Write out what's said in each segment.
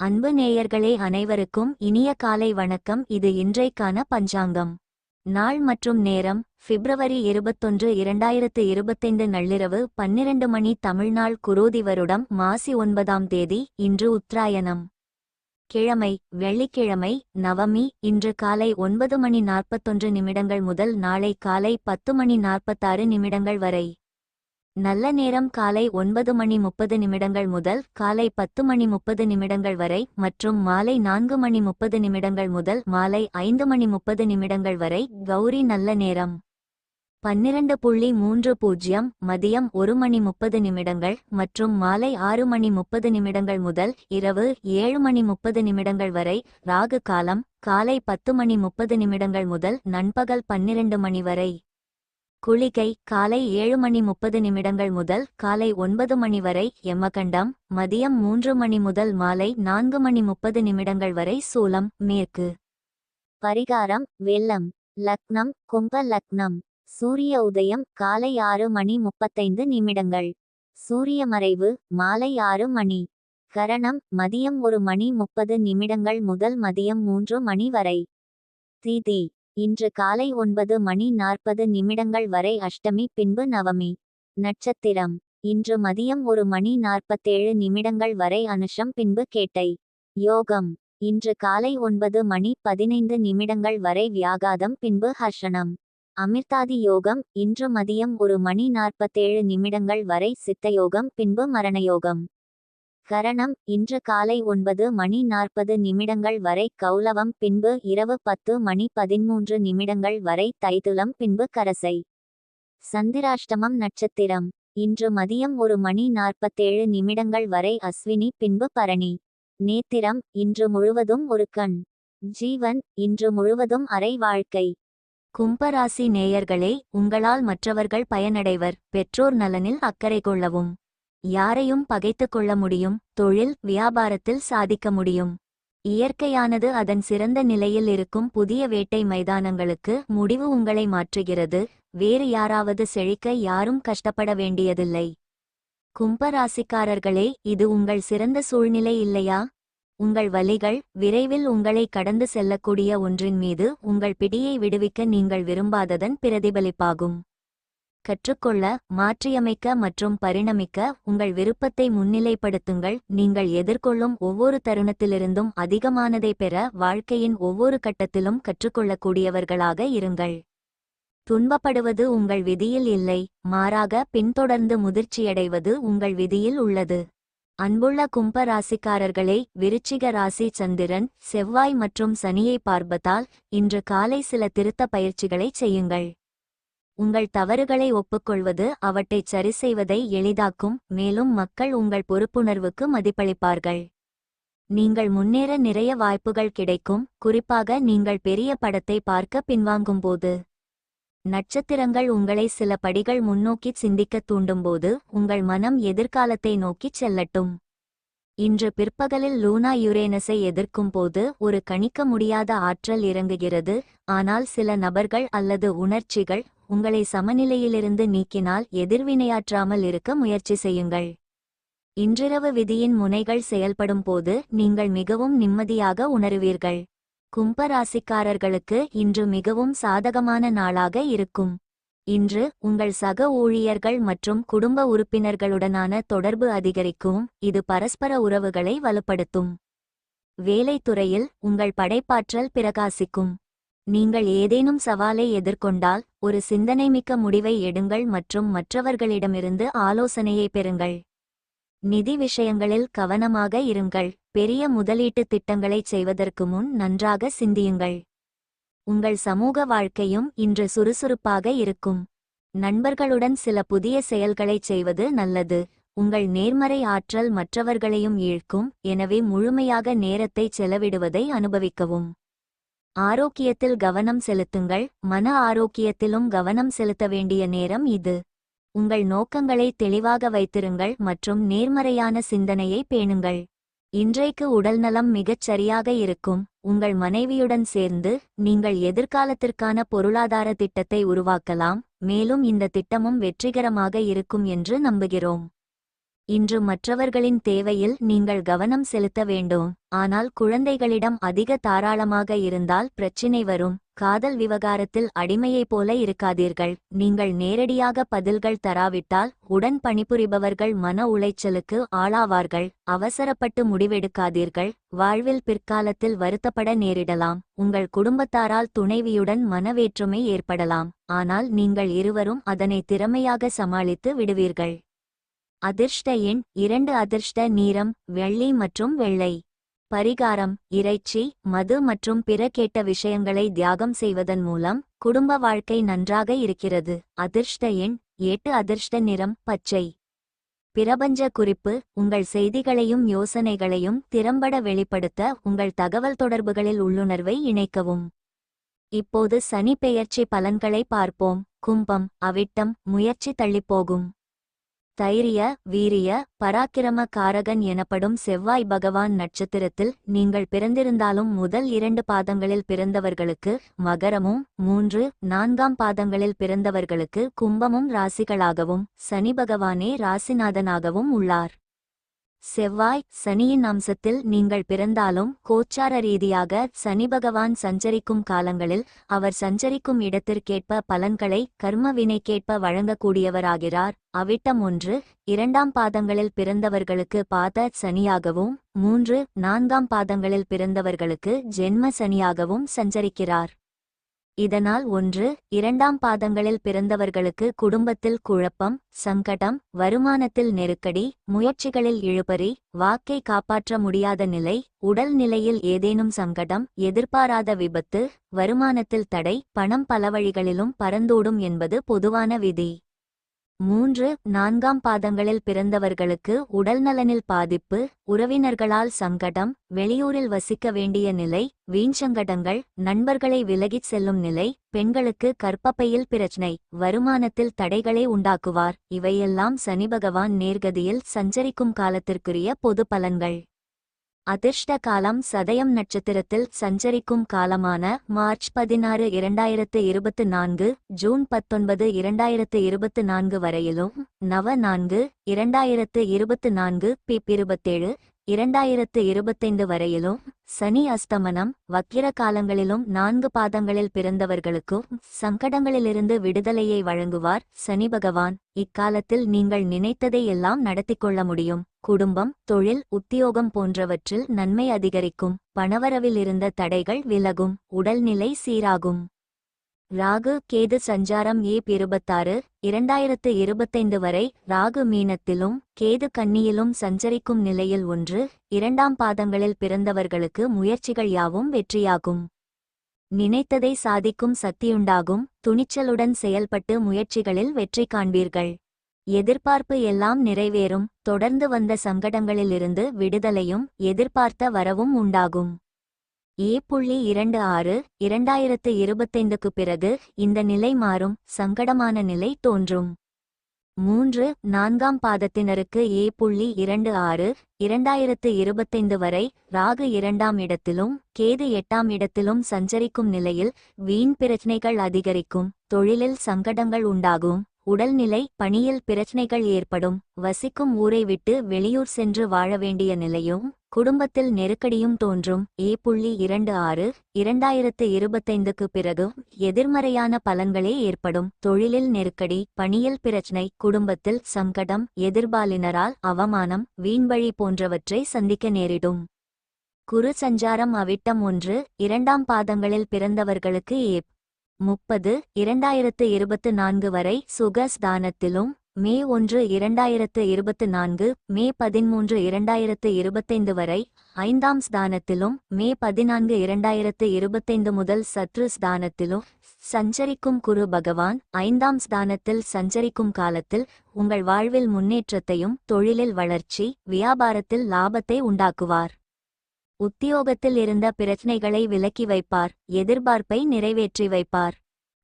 அன்பு நேயர்களே, அனைவருக்கும் இனிய காலை வணக்கம். இது இன்றைக்கான பஞ்சாங்கம். நாள் மற்றும் நேரம் பிப்ரவரி 21, 2025 நள்ளிரவு 12 மணி. தமிழ்நாள் குரோதி வருடம் மாசி 9ஆம் தேதி. இன்று உத்தராயணம். கிழமை வெள்ளிக்கிழமை, நவமி. இன்று காலை 9:41 முதல் நாளை காலை 10:46 வரை. நல்ல நேரம் காலை 9:30 முதல் காலை 10:30 வரை மற்றும் மாலை 4:30 முதல் மாலை 5:30 வரை. கௌரி நல்ல நேரம் 12:30 மதியம் 1:30 மற்றும் மாலை 6:30 முதல் இரவு 7:30 வரை. ராகு காலம் காலை 10:30 முதல் நண்பகல் 12 மணி வரை. குளிகை காலை 7:30 முதல் காலை 9 மணி வரை. யமகண்டம் மதியம் 3 மணி முதல் மாலை 4:30 வரை. சூலம் மேற்கு. பரிகாரம் வெள்ளம். லக்னம் கும்ப லக்னம். சூரிய உதயம் காலை 6:35. சூரிய மறைவு மாலை 6 மணி. கரணம் மதியம் 1:30 முதல் மதியம் 3 மணி வரை. திதி இன்று காலை 9:40 வரை அஷ்டமி, பின்பு நவமி. நட்சத்திரம் இன்று மதியம் 1:47 வரை அனுஷம், பின்பு கேட்டை. யோகம் இன்று காலை 9:15 வரை வியாகாதம், பின்பு ஹர்ஷனம். அமிர்தாதி யோகம் இன்று மதியம் 1:47 வரை சித்தயோகம், பின்பு மரணயோகம். கரணம் இன்று காலை 9:40 வரை கௌலவம், பின்பு இரவு 10:13 வரை தைதுலம், பின்பு கரசை. சந்திராஷ்டமம் நட்சத்திரம் இன்று மதியம் 1:47 வரை அஸ்வினி, பின்பு பரணி. நேத்திரம் இன்று முழுவதும் ஒரு கண். ஜீவன் இன்று முழுவதும் அரை வாழ்க்கை. கும்பராசி நேயர்களே, உங்களால் மற்றவர்கள் பயனடைவர். பெற்றோர் நலனில் அக்கறை கொள்ளவும். யாரையும் பகைத்து கொள்ள முடியும். தொழில் வியாபாரத்தில் சாதிக்க முடியும். இயற்கையானது அதன் சிறந்த நிலையில் இருக்கும். புதிய வேட்டை மைதானங்களுக்கு முடிவு உங்களை மாற்றுகிறது. வேறு யாராவது செழிக்க யாரும் கஷ்டப்பட வேண்டியதில்லை. கும்பராசிக்காரர்களே, இது உங்கள் சிறந்த சூழ்நிலை இல்லையா? உங்கள் வலிகள் விரைவில் உங்களை கடந்து செல்லக்கூடிய ஒன்றின் மீது உங்கள் பிடியை விடுவிக்க நீங்கள் விரும்பாததன் பிரதிபலிப்பாகும். கற்றுக்கொள்ள, மாற்றியமைக்க மற்றும் பரிணமிக்க உங்கள் விருப்பத்தை முன்னிலைப்படுத்துங்கள். நீங்கள் எதிர்கொள்ளும் ஒவ்வொரு தருணத்திலிருந்தும் அதிகமானதை பெற வாழ்க்கையின் ஒவ்வொரு கட்டத்திலும் கற்றுக்கொள்ளக்கூடியவர்களாக இருங்கள். துன்பப்படுவது உங்கள் விதியில் இல்லை, மாறாக பின்தொடர்ந்து முதிர்ச்சியடைவது உங்கள் விதியில் உள்ளது. அன்புள்ள கும்ப ராசிக்காரர்களே, விருச்சிக ராசி சந்திரன், செவ்வாய் மற்றும் சனியை பார்ப்பதால் இன்று காலை சில திருத்த பயிற்சிகளை செய்யுங்கள். உங்கள் தவறுகளை ஒப்புக்கொள்வது அவற்றைச் சரிசெய்வதை எளிதாக்கும். மேலும் மக்கள் உங்கள் பொறுப்புணர்வுக்கு மதிப்பளிப்பார்கள். நீங்கள் முன்னேற நிறைய வாய்ப்புகள் கிடைக்கும், குறிப்பாக நீங்கள் பெரிய படத்தை பார்க்க பின்வாங்கும்போது. நட்சத்திரங்கள் உங்களை சில படிகள் முன்னோக்கி சிந்திக்க தூண்டும்போது உங்கள் மனம் எதிர்காலத்தை நோக்கிச் செல்லட்டும். இன்று பிற்பகலில் லூனா யுரேனஸை எதிர்க்கும் போது ஒரு கணிக்க முடியாத ஆற்றல் இறங்குகிறது. ஆனால் சில நபர்கள் அல்லது உணர்ச்சிகள் உங்களை சமநிலையிலிருந்து நீக்கினால் எதிர்வினையாற்றாமல் இருக்க முயற்சி செய்யுங்கள். இன்றிரவு விதியின் முனைகள் செயல்படும் போது நீங்கள் மிகவும் நிம்மதியாக உணருவீர்கள். கும்பராசிக்காரர்களுக்கு இன்று மிகவும் சாதகமான நாளாக இருக்கும். இன்று உங்கள் சக ஊழியர்கள் மற்றும் குடும்ப உறுப்பினர்களுடனான தொடர்பு அதிகரிக்கும். இது பரஸ்பர உறவுகளை வலுப்படுத்தும். வேலைத்துறையில் உங்கள் படைப்பாற்றல் பிரகாசிக்கும். நீங்கள் ஏதேனும் சவாலை எதிர்கொண்டால் ஒரு சிந்தனைமிக்க முடிவை எடுங்கள் மற்றும் மற்றவர்களிடமிருந்து ஆலோசனையை பெறுங்கள். நிதி விஷயங்களில் கவனமாக இருங்கள். பெரிய முதலீட்டு திட்டங்களைச் செய்வதற்கு முன் நன்றாக சிந்தியுங்கள். உங்கள் சமூக வாழ்க்கையும் இன்று சுறுசுறுப்பாக இருக்கும். நண்பர்களுடன் சில புதிய செயல்களைச் செய்வது நல்லது. உங்கள் நேர்மறை ஆற்றல் மற்றவர்களையும் ஈர்க்கும், எனவே முழுமையாக நேரத்தை செலவிடுவதை அனுபவிக்கவும். ஆரோக்கியத்தில் கவனம் செலுத்துங்கள். மன ஆரோக்கியத்திலும் கவனம் செலுத்த வேண்டிய நேரம் இது. உங்கள் நோக்கங்களை தெளிவாக வைத்திருங்கள் மற்றும் நேர்மறையான சிந்தனையை பேணுங்கள். இன்றைக்கு உடல்நலம் மிகச் சரியாக இருக்கும். உங்கள் மனைவியுடன் சேர்ந்து நீங்கள் எதிர்காலத்திற்கான பொருளாதார திட்டத்தை உருவாக்கலாம், மேலும் இந்த திட்டமும் வெற்றிகரமாக இருக்கும் என்று நம்புகிறோம். இன்று மற்றவர்களின் தேவையில் நீங்கள் கவனம் செலுத்த வேண்டும். ஆனால் குழந்தைகளிடம் அதிக தாராளமாக இருந்தால் பிரச்சினை வரும். காதல் விவகாரத்தில் அடிமையைப் போல இருக்காதீர்கள். நீங்கள் நேரடியாக பதில்கள் தராவிட்டால் உடன் பணிபுரிபவர்கள் மன உளைச்சலுக்கு ஆளாவார்கள். அவசரப்பட்டு முடிவெடுக்காதீர்கள். வாழ்வில் பிற்காலத்தில் வருத்தப்பட நேரிடலாம். உங்கள் குடும்பத்தாரால் துணைவியுடன் மனவேற்றுமை ஏற்படலாம். ஆனால் நீங்கள் இருவரும் அதனை திறமையாக சமாளித்து விடுவீர்கள். அதிர்ஷ்ட எண் 2. அதிர்ஷ்ட நிறம் வெள்ளி மற்றும் வெள்ளை. பரிகாரம்: இறைச்சி, மது மற்றும் பிற கெட்ட விஷயங்களை தியாகம் செய்வதன் மூலம் குடும்ப வாழ்க்கை நன்றாக இருக்கிறது. அதிர்ஷ்ட எண் 8. அதிர்ஷ்ட நிறம் பச்சை. பிரபஞ்ச குறிப்பு: உங்கள் செய்திகளையும் யோசனைகளையும் திறம்பட வெளிப்படுத்த உங்கள் தகவல் தொடர்புகளில் உள்ளுணர்வை இணைக்கவும். இப்போது சனி பெயர்ச்சி பலன்களை பார்ப்போம். கும்பம், அவிட்டம், முயற்சி தள்ளிப்போகும். தைரிய, வீரிய, பராக்கிரம காரகன் எனப்படும் செவ்வாய் பகவான் நட்சத்திரத்தில் நீங்கள் பிறந்திருந்தாலும் முதல் 2 பாதங்களில் பிறந்தவர்களுக்கு மகரமும் 3, 4ஆம் பாதங்களில் பிறந்தவர்களுக்கு கும்பமும் ராசிகளாகவும் சனி பகவானே ராசிநாதனாகவும் உள்ளார். செவ்வாய், சனியின் அம்சத்தில் நீங்கள் பிறந்தாலும் கோச்சார ரீதியாக சனி பகவான் சஞ்சரிக்கும் காலங்களில் அவர் சஞ்சரிக்கும் இடத்திற்கேற்ப பலன்களை கர்ம வினைக்கேற்ப வழங்கக்கூடியவராகிறார். அவிட்டம் 1, 2ஆம் பாதங்களில் பிறந்தவர்களுக்கு பாத சனியாகவும் 3, 4ஆம் பாதங்களில் பிறந்தவர்களுக்கு ஜென்ம சனியாகவும் சஞ்சரிக்கிறார். இதனால் 1, 2ஆம் பாதங்களில் பிறந்தவர்களுக்கு குடும்பத்தில் குழப்பம், சங்கடம், வருமானத்தில் நெருக்கடி, முயற்சிகளில் இழுபறி, வாக்கை காப்பாற்ற முடியாத நிலை, உடல் நிலையில் ஏதேனும் சங்கடம், எதிர்பாராத விபத்து, வருமானத்தில் தடை, பணம் பல வழிகளிலும் பறந்தோடும் என்பது பொதுவான விதி. 3, 4ஆம் பாதங்களில் பிறந்தவர்களுக்கு உடல்நலனில் பாதிப்பு, உறவினர்களால் சங்கடம், வெளியூரில் வசிக்க வேண்டிய நிலை, வீண்சங்கடங்கள், நண்பர்களை விலகிச் செல்லும் நிலை, பெண்களுக்கு கர்ப்பப்பையில் பிரச்னை, வருமானத்தில் தடைகளை உண்டாக்குவார். இவையெல்லாம் சனி பகவான் நேர்கதியில் சஞ்சரிக்கும் காலத்திற்குரிய பொது பலன்கள். அதிர்ஷ்ட காலம்: சதயம் நட்சத்திரத்தில் சஞ்சரிக்கும் காலமான மார்ச் 16, 2024 ஜூன் 19, 2024 வரையிலும், நவ 4, 2024 பிப் 27, 2025 வரையிலும், சனி அஸ்தமனம் வக்கிர காலங்களிலும் 4 பாதங்களில் பிறந்தவர்களுக்கும் சங்கடங்களிலிருந்து விடுதலையை வழங்குவார் சனி பகவான். இக்காலத்தில் நீங்கள் நினைத்ததை எல்லாம் நடத்திக்கொள்ள முடியும். குடும்பம், தொழில், உத்தியோகம் போன்றவற்றில் நன்மை அதிகரிக்கும். பணவரவில் இருந்த தடைகள் விலகும். உடல்நிலை சீராகும். ராகு கேது சஞ்சாரம் ஏப் 26, 2025 வரை ராகு மீனத்திலும் கேது கன்னியிலும் சஞ்சரிக்கும் நிலையில் 1, 2ஆம் பாதங்களில் பிறந்தவர்களுக்கு முயற்சிகள் யாவும் வெற்றியாகும். நினைத்ததை சாதிக்கும் சக்தியுண்டாகும். துணிச்சலுடன் செயல்பட்டு முயற்சிகளில் வெற்றி காண்பீர்கள். எதிர்பார்ப்பு எல்லாம் நிறைவேறும். தொடர்ந்து வந்த சங்கடங்களிலிருந்து விடுதலையும் எதிர்பார்த்த வரவும் உண்டாகும். ஏ.26, 2025க்கு பிறகு இந்த நிலை மாறும். சங்கடமான நிலை தோன்றும். 3, 4ஆம் பாதத்தினருக்கு ஏ.26, 2025 வரை ராகு 2ஆம் இடத்திலும் கேது 8ஆம் இடத்திலும் சஞ்சரிக்கும் நிலையில் வீண் பிரச்சனைகள் அதிகரிக்கும். தொழிலில் சங்கடங்கள் உண்டாகும். உடல்நிலை, பணியில் பிரச்சனைகள் ஏற்படும். வசிக்கும் ஊரை விட்டு வெளியூர் சென்று வாழ வேண்டிய நிலையும் குடும்பத்தில் நெருக்கடியும் தோன்றும். ஏ.26, 2025க்கு பிறகு எதிர்மறையான பலன்களே ஏற்படும். தொழிலில் நெருக்கடி, பணியில் பிரச்சனை, குடும்பத்தில் சங்கடம், எதிர்பாலினரால் அவமானம், வீண்வழி போன்றவற்றை சந்திக்க நேரிடும். குரு சஞ்சாரம் அவிட்டம் 1, 2ஆம் பாதங்களில் பிறந்தவர்களுக்கு ஏப். 30, 2024 வரை சுகஸ்தானத்திலும், மே 1, 2024, மே 13, 2025 வரை 5ஆம் ஸ்தானத்திலும், மே 14, 2025 முதல் சத்ரு ஸ்தானத்திலும் சஞ்சரிக்கும் குரு பகவான் 5ஆம் ஸ்தானத்தில் சஞ்சரிக்கும் காலத்தில் உங்கள் வாழ்வில் முன்னேற்றத்தையும் தொழிலில் வளர்ச்சி, வியாபாரத்தில் லாபத்தை உண்டாக்குவார். உத்தியோகத்தில் இருந்த பிரச்சனைகளை விலக்கி வைப்பார். எதிர்பார்ப்பை நிறைவேற்றி வைப்பார்.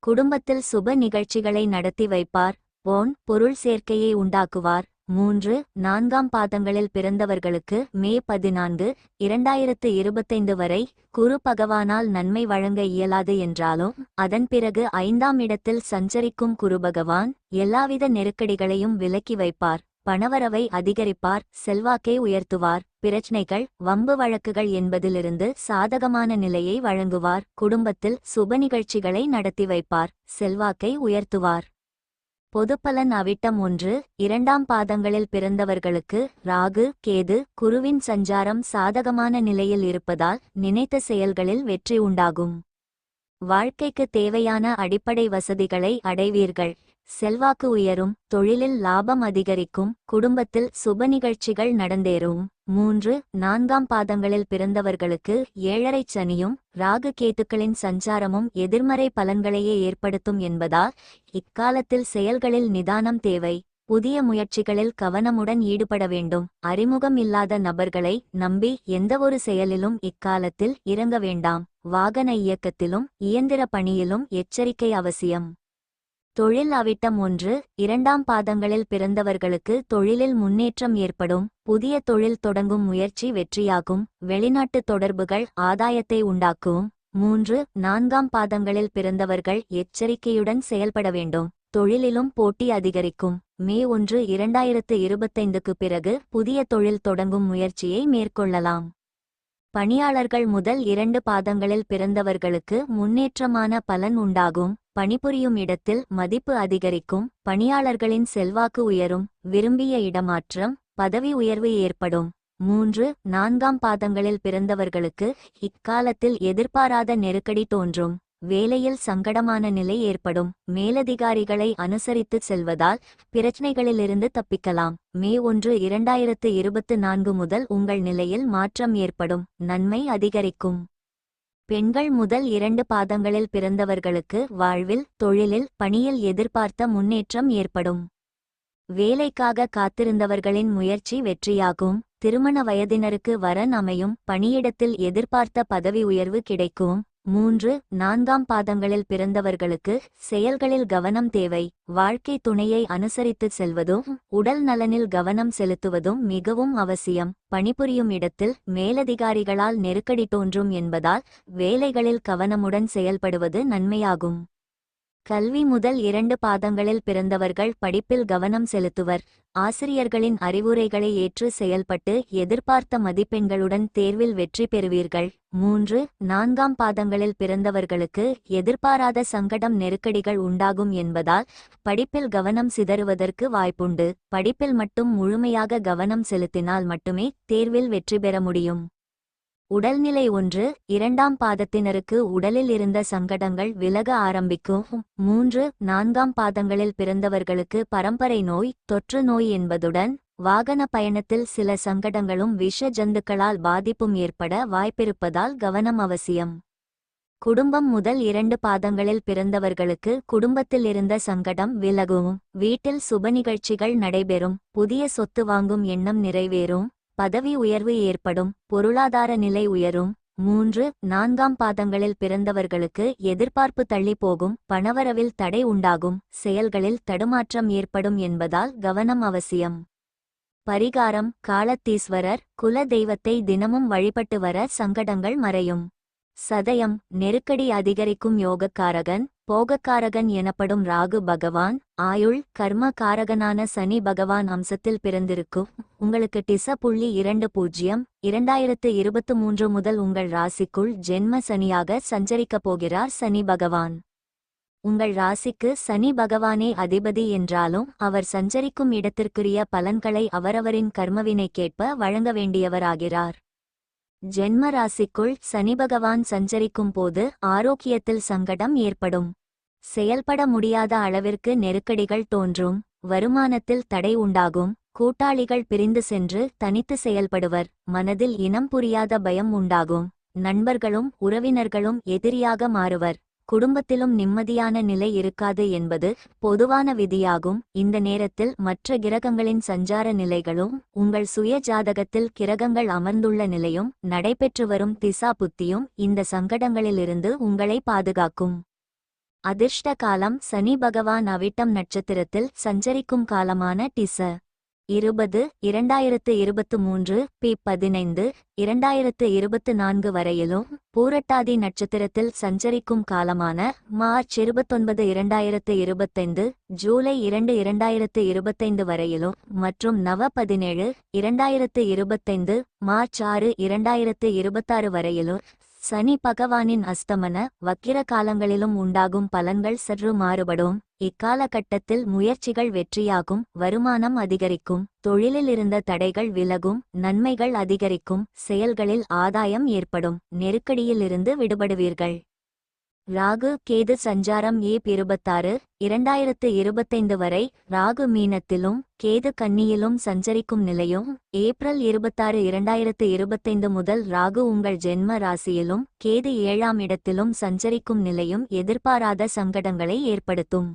குடும்பத்தில் சுப நிகழ்ச்சிகளை நடத்தி வைப்பார். பொன், பொருள் சேர்க்கையை உண்டாக்குவார். 3, 4ஆம் பாதங்களில் பிறந்தவர்களுக்கு மே 14, 2025 வரை குரு பகவானால் நன்மை வழங்க இயலாது என்றாலும் அதன் பிறகு 5ஆம் இடத்தில் சஞ்சரிக்கும் குரு பகவான் எல்லாவித நெருக்கடிகளையும் விலக்கி வைப்பார். பணவரவை அதிகரிப்பார், செல்வாக்கை உயர்த்துவார், பிரச்சனைகள் வம்பு வழக்குகள் என்பதிலிருந்து சாதகமான நிலையை வழங்குவார், குடும்பத்தில் சுப நிகழ்ச்சிகளை நடத்தி வைப்பார், செல்வாக்கை உயர்த்துவார். பொதுப்பலன் அவிட்டம் 1, 2ஆம் பாதங்களில் பிறந்தவர்களுக்கு ராகு கேது குருவின் சஞ்சாரம் சாதகமான நிலையில் இருப்பதால் நினைத்த செயல்களில் வெற்றி உண்டாகும். வாழ்க்கைக்கு தேவையான அடிப்படை வசதிகளை அடைவீர்கள். செல்வாக்கு உயரும், தொழிலில் லாபம் அதிகரிக்கும், குடும்பத்தில் சுப நிகழ்ச்சிகள் நடந்தேறும். 3, 4ஆம் பாதங்களில் பிறந்தவர்களுக்கு 7.5 சனியும் ராகு கேத்துக்களின் சஞ்சாரமும் எதிர்மறை பலன்களையே ஏற்படுத்தும் என்பதால் இக்காலத்தில் செயல்களில் நிதானம் தேவை. புதிய முயற்சிகளில் கவனமுடன் ஈடுபட வேண்டும். அறிமுகம் இல்லாத நபர்களை நம்பி எந்தவொரு செயலிலும் இக்காலத்தில் இறங்க வேண்டாம். வாகன இயக்கத்திலும் இயந்திர பணியிலும் எச்சரிக்கை அவசியம். தொழில் அவிட்டம் 1, 2ஆம் பாதங்களில் பிறந்தவர்களுக்கு தொழிலில் முன்னேற்றம் ஏற்படும். புதிய தொழில் தொடங்கும் முயற்சி வெற்றியாகும். வெளிநாட்டு தொடர்புகள் ஆதாயத்தை உண்டாக்கும். 3, 4ஆம் பாதங்களில் பிறந்தவர்கள் எச்சரிக்கையுடன் செயல்பட வேண்டும். தொழிலிலும் போட்டி அதிகரிக்கும். மே 1, 2025க்கு பிறகு புதிய தொழில் தொடங்கும் முயற்சியை மேற்கொள்ளலாம். பணியாளர்கள் முதல் 2 பாதங்களில் பிறந்தவர்களுக்கு முன்னேற்றமான பலன் உண்டாகும். பணிபுரியும் இடத்தில் மதிப்பு அதிகரிக்கும். பணியாளர்களின் செல்வாக்கு உயரும். விரும்பிய இடமாற்றம், பதவி உயர்வு ஏற்படும். 3, 4ஆம் பாதங்களில் பிறந்தவர்களுக்கு இக்காலத்தில் எதிர்பாராத நெருக்கடி தோன்றும். வேலையில் சங்கடமான நிலை ஏற்படும். மேலதிகாரிகளை அனுசரித்து செல்வதால் பிரச்சனைகளிலிருந்து தப்பிக்கலாம். மே 1, 2024 முதல் உங்கள் நிலையில் மாற்றம் ஏற்படும். நன்மை அதிகரிக்கும். பெண்கள் முதல் 2 பாதங்களில் பிறந்தவர்களுக்கு வாழ்வில், தொழிலில், பணியில் எதிர்பார்த்த முன்னேற்றம் ஏற்படும். வேலைக்காக காத்திருந்தவர்களின் முயற்சி வெற்றியாகும். திருமண வயதினருக்கு வரன் அமையும். பணியிடத்தில் எதிர்பார்த்த பதவி உயர்வு கிடைக்கும். 3, 4ஆம் பாதங்களில் பிறந்தவர்களுக்கு செயல்களில் கவனம் தேவை. வாழ்க்கை துணையை அனுசரித்து செல்வதும் உடல் நலனில் கவனம் செலுத்துவதும் மிகவும் அவசியம். பணிபுரியும் இடத்தில் மேலதிகாரிகளால் நெருக்கடி தோன்றும் என்பதால் வேலைகளில் கவனமுடன் செயல்படுவது நன்மையாகும். கல்வி முதல் 2 பாதங்களில் பிறந்தவர்கள் படிப்பில் கவனம் செலுத்துவர். ஆசிரியர்களின் அறிவுரைகளை ஏற்று செயல்பட்டு எதிர்பார்த்த மதிப்பெண்களுடன் தேர்வில் வெற்றி பெறுவீர்கள். 3, 4ஆம் பாதங்களில் பிறந்தவர்களுக்கு எதிர்பாராத சங்கடம் நெருக்கடிகள் உண்டாகும் என்பதால் படிப்பில் கவனம் சிதறுவதற்கு வாய்ப்புண்டு. படிப்பில் மட்டும் முழுமையாக கவனம் செலுத்தினால் மட்டுமே தேர்வில் வெற்றி பெற முடியும். உடல்நிலை 1, 2ஆம் பாதத்தினருக்கு உடலில் இருந்த சங்கடங்கள் விலக ஆரம்பிக்கும். 3, 4ஆம் பாதங்களில் பிறந்தவர்களுக்கு பரம்பரை நோய், தொற்று நோய் என்பதுடன் வாகன பயணத்தில் சில சங்கடங்களும் விஷ ஜந்துக்களால் பாதிப்பும் ஏற்பட வாய்ப்பிருப்பதால் கவனம் அவசியம். குடும்பம் முதல் 2 பாதங்களில் பிறந்தவர்களுக்கு குடும்பத்தில் இருந்த சங்கடம் விலகும். வீட்டில் சுப நிகழ்ச்சிகள் நடைபெறும். புதிய சொத்து வாங்கும் எண்ணம் நிறைவேறும். பதவி உயர்வு ஏற்படும். பொருளாதார நிலை உயரும். 3, 4ஆம் பாதங்களில் பிறந்தவர்களுக்கு எதிர்பார்ப்பு தள்ளி போகும். பணவரவில் தடை உண்டாகும். செயல்களில் தடுமாற்றம் ஏற்படும் என்பதால் கவனம் அவசியம். பரிகாரம்: காலத்தீஸ்வரர் குல தெய்வத்தை தினமும் வழிபட்டு வர சங்கடங்கள் மறையும். சதயம்: நெருக்கடி அதிகரிக்கும் யோகக்காரகன், போகக்காரகன் எனப்படும் ராகு பகவான். ஆயுள் கர்ம காரகனான சனி பகவான் அம்சத்தில் பிறந்திருக்கும் உங்களுக்கு டிச.20 2023 முதல் உங்கள் ராசிக்குள் ஜென்ம சனியாக சஞ்சரிக்கப் போகிறார் சனி பகவான். உங்கள் ராசிக்கு சனி பகவானே அதிபதி என்றாலும் அவர் சஞ்சரிக்கும் இடத்திற்குரிய பலன்களை அவரவரின் கர்மவினைக்கேற்ப வழங்க வேண்டியவராகிறார். ஜென்ம ராசிக்குள் சனி பகவான் சஞ்சரிக்கும் போது ஆரோக்கியத்தில் சங்கடம் ஏற்படும். செயல்பட முடியாத அளவிற்கு நெருக்கடிகள் தோன்றும். வருமானத்தில் தடை உண்டாகும். கூட்டாளிகள் பிரிந்து சென்று தனித்து செயல்படுவர். மனதில் இனம் புரியாத பயம் உண்டாகும். நண்பர்களும் உறவினர்களும் எதிரியாக மாறுவர். குடும்பத்திலும் நிம்மதியான நிலை இருக்காது என்பது பொதுவான விதியாகும். இந்த நேரத்தில் மற்ற கிரகங்களின் சஞ்சார நிலைகளும் உங்கள் சுய ஜாதகத்தில் கிரகங்கள் அமர்ந்துள்ள நிலையும் நடைபெற்று வரும் திசா புத்தியும் இந்த சங்கடங்களிலிருந்து உங்களை பாதுகாக்கும். அதிர்ஷ்ட காலம்: சனி பகவான் அவிட்டம் நட்சத்திரத்தில் சஞ்சரிக்கும் காலமான டிச. 20 2023 P15 2024 வரையிலும் பூரட்டாதி நட்சத்திரத்தில் சஞ்சரிக்கும் காலமான மார்ச் 29 2025 ஜூலை 2 2025 வரையிலும் மற்றும் நவ 17 2025 மார்ச் 6 2026 வரையிலும் சனி பகவானின் அஸ்தமன வக்கிர காலங்களிலும் உண்டாகும் பலன்கள் சற்று மாறுபடும். இக்காலகட்டத்தில் முயற்சிகள் வெற்றியாகும், வருமானம் அதிகரிக்கும், தொழிலில் இருந்த தடைகள் விலகும், நன்மைகள் அதிகரிக்கும், செயல்களில் ஆதாயம் ஏற்படும், நெருக்கடியிலிருந்து விடுபடுவீர்கள். ராகு கேது சஞ்சாரம் ஏப் 26 2025 வரை ராகு மீனத்திலும் கேது கன்னியிலும் சஞ்சரிக்கும் நிலையும், ஏப்ரல் 26 2025 முதல் ராகு உங்கள் ஜென்ம ராசியிலும் கேது 7ஆம் இடத்திலும் சஞ்சரிக்கும் நிலையும் எதிர்பாராத சங்கடங்களை ஏற்படுத்தும்.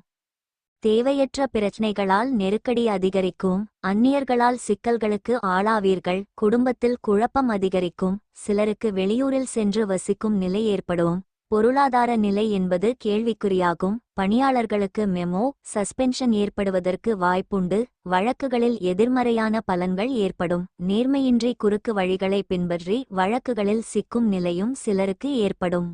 தேவையற்ற பிரச்சனைகளால் நெருக்கடி அதிகரிக்கும், அந்நியர்களால் சிக்கல்களுக்கு ஆளாவீர்கள், குடும்பத்தில் குழப்பம் அதிகரிக்கும், சிலருக்கு வெளியூரில் சென்று வசிக்கும் நிலை ஏற்படும். பொருளாதார நிலை என்பது கேள்விக்குறியாகும், பணியாளர்களுக்கு மெமோ சஸ்பென்ஷன் ஏற்படுவதற்கு வாய்ப்புண்டு, வழக்குகளில் எதிர்மறையான பலன்கள் ஏற்படும், நேர்மையின்றி குறுக்கு வழிகளை பின்பற்றி வழக்குகளில் சிக்கும் நிலையும் சிலருக்கு ஏற்படும்.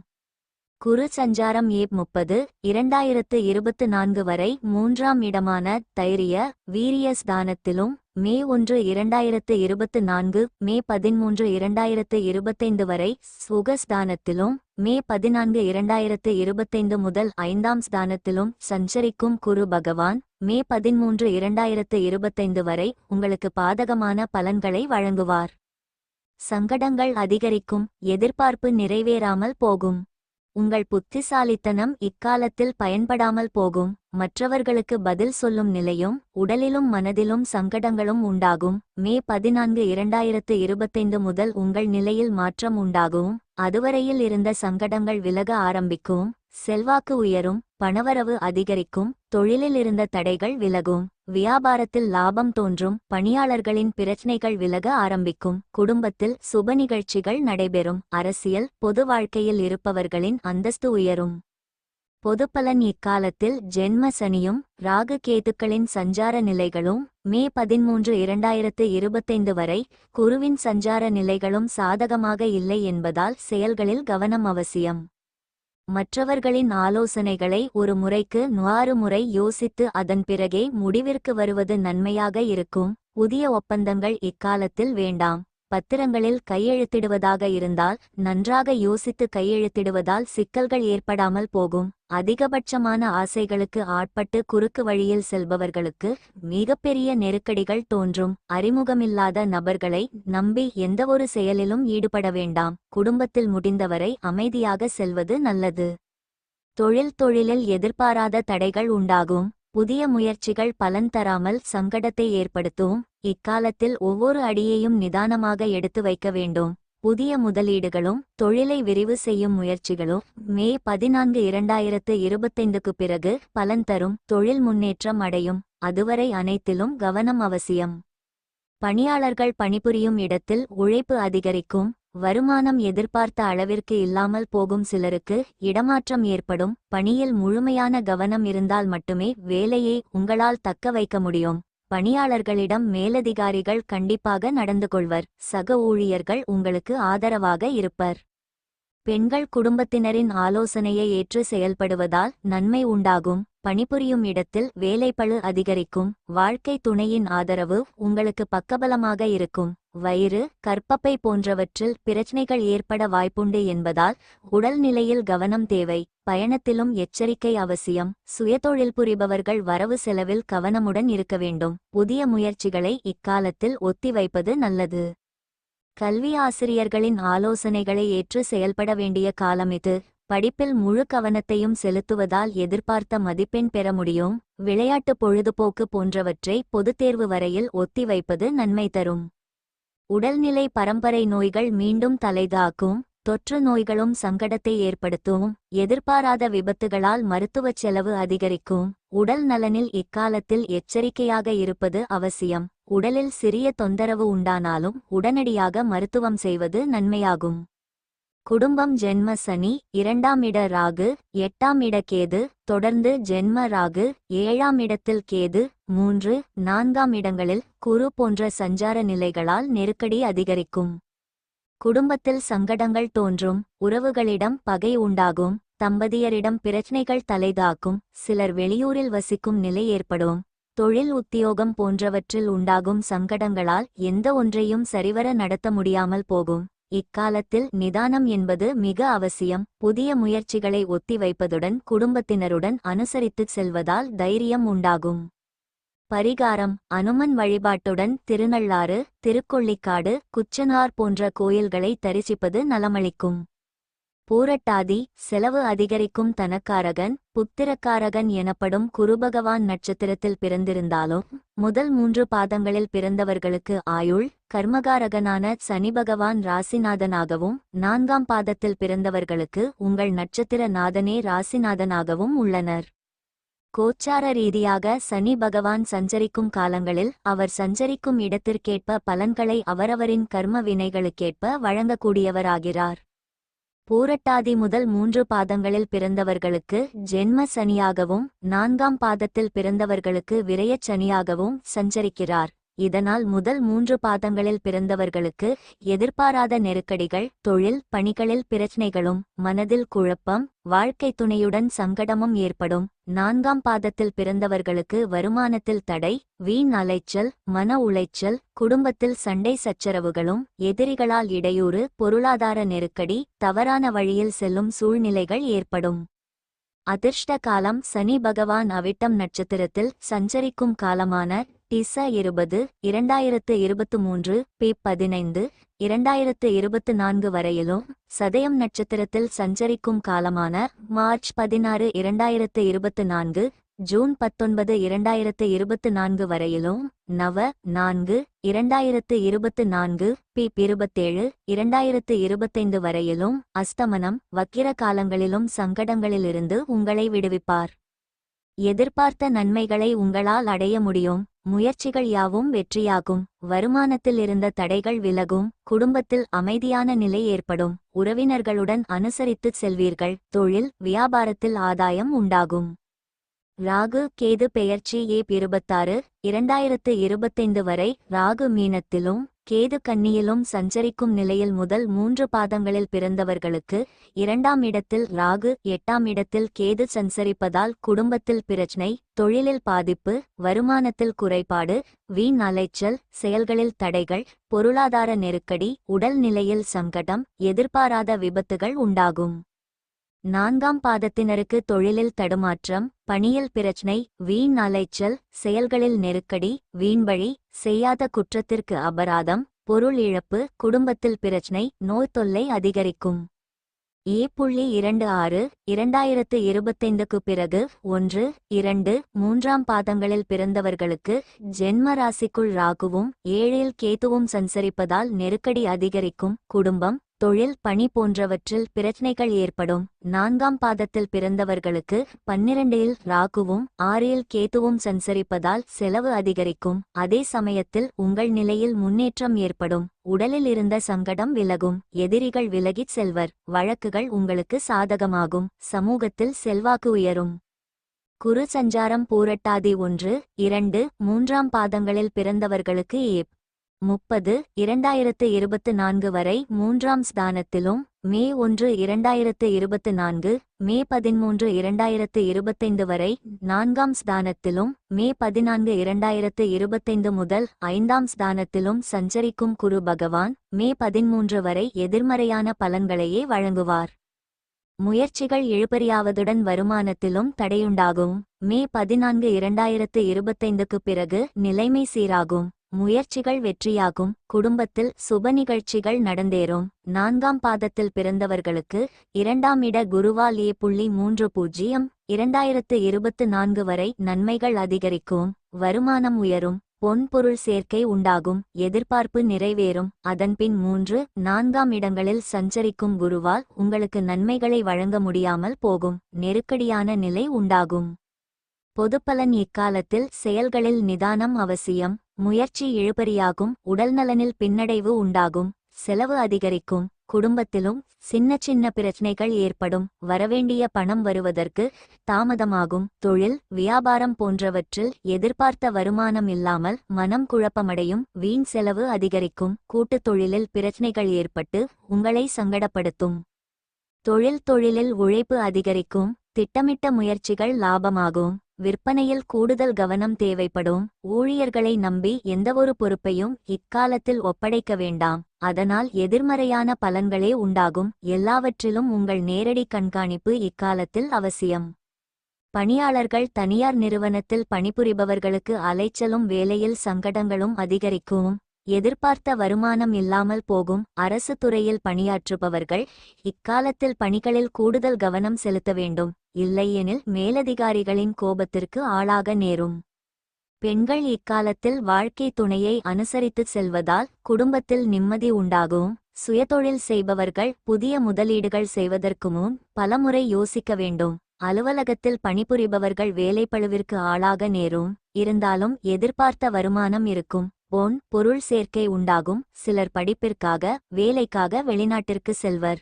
குரு சஞ்சாரம் ஏப் 30 2024 வரை 3ஆம் இடமான தைரிய வீரிய ஸ்தானத்திலும், மே 1 2024 மே 13 2025 வரை சுகஸ்தானத்திலும், மே 14 2025 முதல் 5ஆம் ஸ்தானத்திலும் சஞ்சரிக்கும் குரு பகவான் மே 13 2025 வரை உங்களுக்கு பாதகமான பலன்களை வழங்குவார். சங்கடங்கள் அதிகரிக்கும், எதிர்பார்ப்பு நிறைவேறாமல் போகும். உங்கள் புத்திசாலித்தனம் இக்காலத்தில் பயன்படாமல் போகும், மற்றவர்களுக்கு பதில் சொல்லும் நிலையும் உடலிலும் மனதிலும் சங்கடங்களும் உண்டாகும். மே 14 2025 முதல் உங்கள் நிலையில் மாற்றம் உண்டாகும், அதுவரையில் இருந்த சங்கடங்கள் விலக ஆரம்பிக்கும், செல்வாக்கு உயரும், பணவரவு அதிகரிக்கும், தொழிலில் இருந்த தடைகள் விலகும், வியாபாரத்தில் லாபம் தோன்றும், பணியாளர்களின் பிரச்சனைகள் விலக ஆரம்பிக்கும், குடும்பத்தில் சுப நிகழ்ச்சிகள் நடைபெறும், அரசியல் பொது வாழ்க்கையில் இருப்பவர்களின் அந்தஸ்து உயரும். பொதுப்பலன் இக்காலத்தில் ஜென்ம சனியும் ராகு கேதுக்களின் சஞ்சார நிலைகளும், மே 13 2025 வரை குருவின் சஞ்சார நிலைகளும் சாதகமாக இல்லை என்பதால் செயல்களில் கவனம் அவசியம். மற்றவர்களின் ஆலோசனைகளை ஒரு முறைக்கு 100 முறை யோசித்து அதன் பிறகே முடிவிற்கு வருவது நன்மையாக இருக்கும். புதிய ஒப்பந்தங்கள் இக்காலத்தில் வேண்டாம். பத்திரங்களில் கையெழுத்திடுவதாக இருந்தால் நன்றாக யோசித்து கையெழுத்திடுவதால் சிக்கல்கள் ஏற்படாமல் போகும். அதிகபட்சமான ஆசைகளுக்கு ஆட்பட்டு குறுக்கு வழியில் செல்பவர்களுக்கு மிகப்பெரிய நெருக்கடிகள் தோன்றும். அறிமுகமில்லாத நபர்களை நம்பி எந்தவொரு செயலிலும் ஈடுபட வேண்டாம். குடும்பத்தில் முடிந்தவரை அமைதியாக செல்வது நல்லது. தொழிலில் எதிர்பாராத தடைகள் உண்டாகும். புதிய முயற்சிகள் பலன் தராமல் சங்கடத்தை ஏற்படுத்தும். இக்காலத்தில் ஒவ்வொரு அடியையும் நிதானமாக எடுத்து வைக்க வேண்டும். புதிய முதலீடுகளும் தொழிலை விரிவு செய்யும் முயற்சிகளும் மே 14 2025க்கு பிறகு பலன் தரும். தொழில் முன்னேற்றம் அடையும், அதுவரை அனைத்திலும் கவனம் அவசியம். பணியாளர்கள் பணிபுரியும் இடத்தில் உழைப்பு அதிகரிக்கும். வருமானம் எதிர்பார்த்த அளவிற்கு இல்லாமல் போகும். சிலருக்கு இடமாற்றம் ஏற்படும். பணியில் முழுமையான கவனம் இருந்தால் மட்டுமே வேலையை உங்களால் தக்க வைக்க முடியும். பணியாளர்களிடம் மேலதிகாரிகள் கண்டிப்பாக நடந்து கொள்வர். சக ஊழியர்கள் உங்களுக்கு ஆதரவாக இருப்பர். பெண்கள் குடும்பத்தினரின் ஆலோசனையை ஏற்று செயல்படுவதால் நன்மை உண்டாகும். பணிபுரியும் இடத்தில் வேலைப்பளு அதிகரிக்கும். வாழ்க்கை துணையின் ஆதரவு உங்களுக்கு பக்கபலமாக இருக்கும். வயிறு கர்ப்பப்பை போன்றவற்றில் பிரச்சனைகள் ஏற்பட வாய்ப்புண்டு என்பதால் உடல்நிலையில் கவனம் தேவை. பயணத்திலும் எச்சரிக்கை அவசியம். சுயதொழில் புரிபவர்கள் வரவு செலவில் கவனமுடன் இருக்க வேண்டும். புதிய முயற்சிகளை இக்காலத்தில் ஒத்திவைப்பது நல்லது. கல்வி ஆசிரியர்களின் ஆலோசனைகளை ஏற்று செயல்பட வேண்டிய காலம் இது. படிப்பில் முழு கவனத்தையும் செலுத்துவதால் எதிர்பார்த்த மதிப்பெண் பெற முடியும். விளையாட்டு பொழுதுபோக்கு போன்றவற்றை பொதுத்தேர்வு வரையில் ஒத்திவைப்பது நன்மை தரும். உடல்நிலை பரம்பரை நோய்கள் மீண்டும் தலைதாக்கும். தொற்று நோய்களும் சங்கடத்தை ஏற்படுத்தும். எதிர்பாராத விபத்துகளால் மருத்துவச் செலவு அதிகரிக்கும். உடல் நலனில் இக்காலத்தில் எச்சரிக்கையாக இருப்பது அவசியம். உடலில் சிறிய தொந்தரவு உண்டானாலும் உடனடியாக மருத்துவம் செய்வது நன்மையாகும். குடும்பம் ஜென்ம சனி, 2ஆம் இட ராகு, 8ஆம் இட கேது, தொடர்ந்து ஜென்ம ராகு, 7ஆம் இடத்தில் கேது, 3, 4ஆம் இடங்களில் குரு போன்ற சஞ்சார நிலைகளால் நெருக்கடி அதிகரிக்கும். குடும்பத்தில் சங்கடங்கள் தோன்றும், உறவுகளிடம் பகை உண்டாகும், தம்பதியரிடம் பிரச்சனைகள் தலைதாக்கும், சிலர் வெளியூரில் வசிக்கும் நிலை ஏற்படும். தொழில் உத்தியோகம் போன்றவற்றில் உண்டாகும் சங்கடங்களால் எந்த ஒன்றையும் சரிவர நடத்த முடியாமல் போகும். இக்காலத்தில் நிதானம் என்பது மிக அவசியம். புதிய முயற்சிகளை ஒத்திவைப்பதுடன் குடும்பத்தினருடன் அனுசரித்துச் செல்வதால் தைரியம் உண்டாகும். பரிகாரம்: அனுமன் வழிபாட்டுடன் திருநள்ளாறு, திருக்கொள்ளிக்காடு, குச்சனார் போன்ற கோயில்களை தரிசிப்பது நலமளிக்கும். பூரட்டாதி, செலவு அதிகரிக்கும் தனக்காரகன், புத்திரக்காரகன் எனப்படும் குருபகவான் நட்சத்திரத்தில் பிறந்திருந்தாலும் முதல் 3 பாதங்களில் பிறந்தவர்களுக்கு ஆயுள், கர்மகாரகனான சனிபகவான் ராசிநாதனாகவும் 4ஆம் பாதத்தில் பிறந்தவர்களுக்கு உங்கள் நட்சத்திர நாதனே ராசிநாதனாகவும் உள்ளனர். கோச்சார ரீதியாக சனி பகவான் சஞ்சரிக்கும் காலங்களில் அவர் சஞ்சரிக்கும் இடத்திற்கேற்ப பலன்களை அவரவரின் கர்ம வினைகளுக்கேற்ப வழங்கக்கூடியவராகிறார். பூரட்டாதி முதல் 3 பாதங்களில் பிறந்தவர்களுக்கு ஜென்ம சனியாகவும் 4ஆம் பாதத்தில் பிறந்தவர்களுக்கு விரயச் சனியாகவும் சஞ்சரிக்கிறார். இதனால் முதல் 3 பாதங்களில் பிறந்தவர்களுக்கு எதிர்பாராத நெருக்கடிகள், தொழில் பணிகளில் பிரச்சனைகளும், மனதில் குழப்பம், வாழ்க்கை துணையுடன் சங்கடமும் ஏற்படும். 4ஆம் பாதத்தில் பிறந்தவர்களுக்கு வருமானத்தில் தடை, வீண் அலைச்சல், மன உளைச்சல், குடும்பத்தில் சண்டை சச்சரவுகளும், எதிரிகளால் இடையூறு, பொருளாதார நெருக்கடி, தவறான வழியில் செல்லும் சூழ்நிலைகள் ஏற்படும். அதிர்ஷ்ட காலம்: சனி பகவான் அவிட்டம் நட்சத்திரத்தில் சஞ்சரிக்கும் காலமான டிச 20, 2023, பி 15, 2024 வரையிலும், சதயம் நட்சத்திரத்தில் சஞ்சரிக்கும் காலமான மார்ச் 16, 2024, ஜூன் 19, 2024 வரையிலும், நவ 4, 2024, பி 27, 2025 வரையிலும், அஸ்தமனம், வக்கிர காலங்களிலும் சங்கடங்களிலிருந்து உங்களை விடுவிப்பார். எதிர்பார்த்த நன்மைகளை உங்களால் அடைய முடியும். முயற்சிகள் யாவும் வெற்றியாகும். வருமானத்தில் இருந்த தடைகள் விலகும். குடும்பத்தில் அமைதியான நிலை ஏற்படும். உறவினர்களுடன் அனுசரித்துச் செல்வீர்கள். தொழில் வியாபாரத்தில் ஆதாயம் உண்டாகும். ராகு கேது பெயர்ச்சி ஏப் 26, 2025 வரை ராகு மீனத்திலும் கேது கன்னியிலும் சஞ்சரிக்கும் நிலையில் முதல் 3 பாதங்களில் பிறந்தவர்களுக்கு 2ஆம் இடத்தில் ராகு, 8ஆம் இடத்தில் கேது சஞ்சரிப்பதால் குடும்பத்தில் பிரச்சனை, தொழிலில் பாதிப்பு, வருமானத்தில் குறைபாடு, வீண் அலைச்சல், செயல்களில் தடைகள், பொருளாதார நெருக்கடி, உடல் நிலையில் சங்கடம், எதிர்பாராத விபத்துகள் உண்டாகும். 4ஆம் பாதத்தினருக்கு தொழிலில் தடுமாற்றம், பணியில் பிரச்சனை, வீண் அலைச்சல், செயல்களில் நெருக்கடி, வீண்வழி, செய்யாத குற்றத்திற்கு அபராதம், பொருள் இழப்பு, குடும்பத்தில் பிரச்சனை, நோய் தொல்லை அதிகரிக்கும். ஏ.26, 2025க்கு பிறகு 1, 2, 3ஆம் பாதங்களில் பிறந்தவர்களுக்கு ஜென்ம ராசிக்குள் ராகுவும் 7இல் கேதுவும் சஞ்சரிப்பதால் நெருக்கடி அதிகரிக்கும். குடும்பம், தொழில் பணி போன்றவற்றில் பிரச்சனைகள் ஏற்படும். 4ஆம் பாதத்தில் பிறந்தவர்களுக்கு 12இல் ராகுவும் 6இல் கேதுவும் சஞ்சரிப்பதால் செலவு அதிகரிக்கும். அதே சமயத்தில் உங்கள் நிலையில் முன்னேற்றம் ஏற்படும். உடலில் இருந்த சங்கடம் விலகும். எதிரிகள் விலகிச் செல்வர். வழக்குகள் உங்களுக்கு சாதகமாகும். சமூகத்தில் செல்வாக்கு உயரும். குரு சஞ்சாரம் பூரட்டாதி 1, 2, 3ஆம் பாதங்களில் பிறந்தவர்களுக்கு ஏப். 30, 2024 வரை 3ஆம் ஸ்தானத்திலும், மே 1, 2024, மே 13, 2025 வரை 4ஆம் ஸ்தானத்திலும், மே 14, 2025 முதல் 5ஆம் ஸ்தானத்திலும் சஞ்சரிக்கும் குரு பகவான் மே 13 வரை எதிர்மறையான பலன்களையே வழங்குவார். முயற்சிகள் இழுபறியாவதுடன் வருமானத்திலும் தடையுண்டாகும். மே 14, 2025க்கு பிறகு நிலைமை சீராகும். முயற்சிகள் வெற்றியாகும். குடும்பத்தில் சுப நிகழ்ச்சிகள் நடந்தேறும். 4ஆம் பாதத்தில் பிறந்தவர்களுக்கு 2ஆம் இட குருவால் ஏ.30, 2024 வரை நன்மைகள் அதிகரிக்கும். வருமானம் உயரும். பொன்பொருள் சேர்க்கை உண்டாகும். எதிர்பார்ப்பு நிறைவேறும். அதன்பின் 3, 4ஆம் இடங்களில் சஞ்சரிக்கும் குருவால் உங்களுக்கு நன்மைகளை வழங்க முடியாமல் போகும். நெருக்கடியான நிலை உண்டாகும். பொதுப்பலன்: இக்காலத்தில் செயல்களில் நிதானம் அவசியம். முயற்சி இழுபறியாகும். உடல்நலனில் பின்னடைவு உண்டாகும். செலவு அதிகரிக்கும். குடும்பத்திலும் சின்ன சின்ன பிரச்சனைகள் ஏற்படும். வரவேண்டிய பணம் வருவதற்கு தாமதமாகும். தொழில் வியாபாரம் போன்றவற்றில் எதிர்பார்த்த வருமானம் இல்லாமல் மனம் குழப்பமடையும். வீண் செலவு அதிகரிக்கும். கூட்டுத் தொழிலில் பிரச்சனைகள் ஏற்பட்டு உங்களை சங்கடப்படுத்தும். தொழிலில் உழைப்பு அதிகரிக்கும். திட்டமிட்ட முயற்சிகள் லாபமாகும். விற்பனையில் கூடுதல் கவனம் தேவைப்படும். ஊழியர்களை நம்பி எந்தவொரு பொறுப்பையும் இக்காலத்தில் ஒப்படைக்க வேண்டாம். அதனால் எதிர்மறையான பலன்களே உண்டாகும். எல்லாவற்றிலும் உங்கள் நேரடி கண்காணிப்பு இக்காலத்தில் அவசியம். பணியாளர்கள் தனியார் நிறுவனத்தில் பணிபுரிபவர்களுக்கு அலைச்சலும் வேலையில் சங்கடங்களும் அதிகரிக்கும். எதிர்பார்த்த வருமானம் இல்லாமல் போகும். அரசு துறையில் பணியாற்றுபவர்கள் இக்காலத்தில் பணிகளில் கூடுதல் கவனம் செலுத்த வேண்டும். இல்லையெனில் மேலதிகாரிகளின் கோபத்திற்கு ஆளாக நேரும். பெண்கள் இக்காலத்தில் வாழ்க்கை துணையை அனுசரித்து செல்வதால் குடும்பத்தில் நிம்மதி உண்டாகும். சுயதொழில் செய்பவர்கள் புதிய முதலீடுகள் செய்வதற்கு முன் பலமுறை யோசிக்க வேண்டும். அலுவலகத்தில் பணிபுரிபவர்கள் வேலைப்பளுவிற்கு ஆளாக நேரும். இருந்தாலும் எதிர்பார்த்த வருமானம் இருக்கும். பொருள் சேர்க்கை உண்டாகும். சிலர் படிப்பிற்காக வேலைக்காக வெளிநாட்டிற்கு செல்வர்.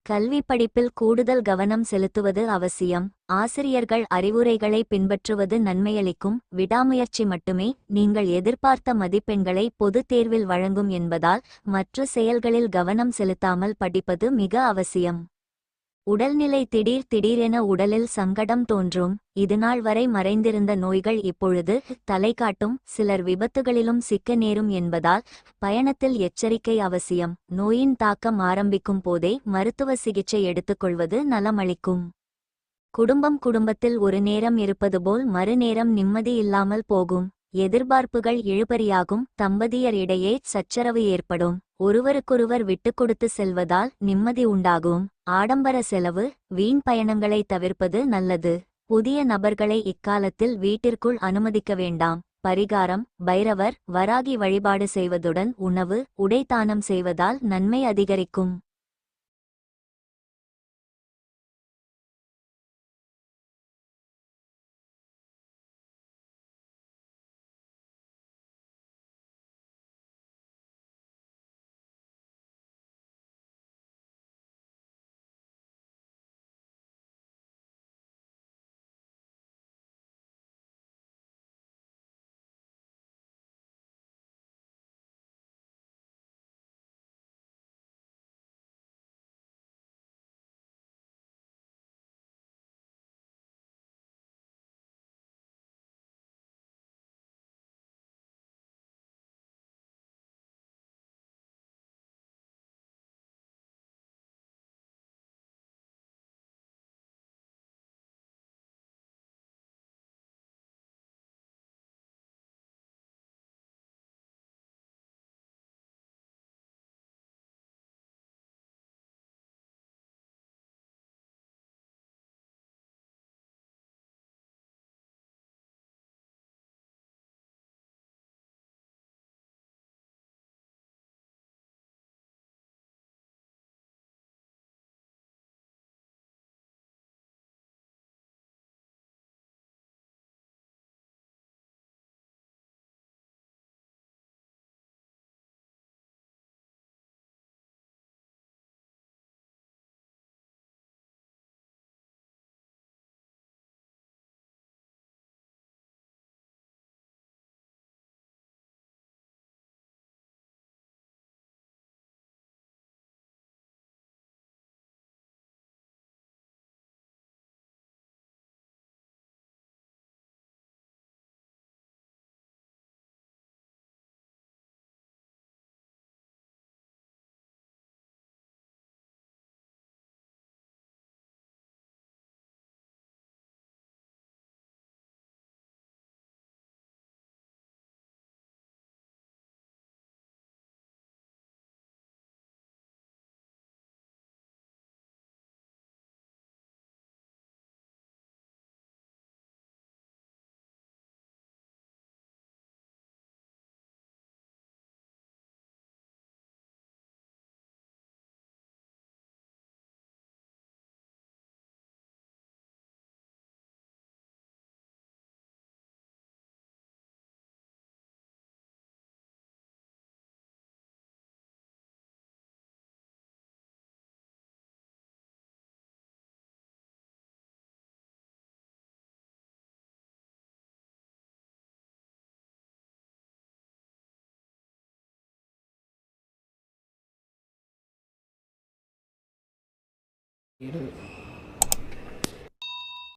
கல்வி படிப்பில் கூடுதல் கவனம் செலுத்துவது அவசியம். ஆசிரியர்கள் அறிவுரைகளை பின்பற்றுவது நன்மையளிக்கும். விடாமுயற்சி மட்டுமே நீங்கள் எதிர்பார்த்த மதிப்பெண்களை பொதுத் தேர்வில் வழங்கும் என்பதால் மற்ற செயல்களில் கவனம் செலுத்தாமல் படிப்பது மிக அவசியம். உடல்நிலை திடீரென உடலில் சங்கடம் தோன்றும். இதுநாள் வரை மறைந்திருந்த நோய்கள் இப்பொழுது தலை காட்டும். சிலர் விபத்துகளிலும் சிக்க நேரும் என்பதால் பயணத்தில் எச்சரிக்கை அவசியம். நோயின் தாக்கம் ஆரம்பிக்கும் போதே மருத்துவ சிகிச்சை எடுத்துக்கொள்வது நலமளிக்கும். குடும்பத்தில் ஒரு நேரம் இருப்பது போல் மறுநேரம் நிம்மதி இல்லாமல் போகும். எதிர்பார்ப்புகள் இழுபறியாகும். தம்பதியர் இடையே சச்சரவு ஏற்படும். ஒருவருக்கொருவர் விட்டுக்கொடுத்து செல்வதால் நிம்மதி உண்டாகும். ஆடம்பர செலவு வீண் பயணங்களை தவிர்ப்பது நல்லது. புதிய நபர்களை இக்காலத்தில் வீட்டிற்குள் அனுமதிக்க வேண்டாம். பரிகாரம் பைரவர் வராகி வழிபாடு செய்வதுடன் உணவு உடை தானம் செய்வதால் நன்மை அதிகரிக்கும். இரு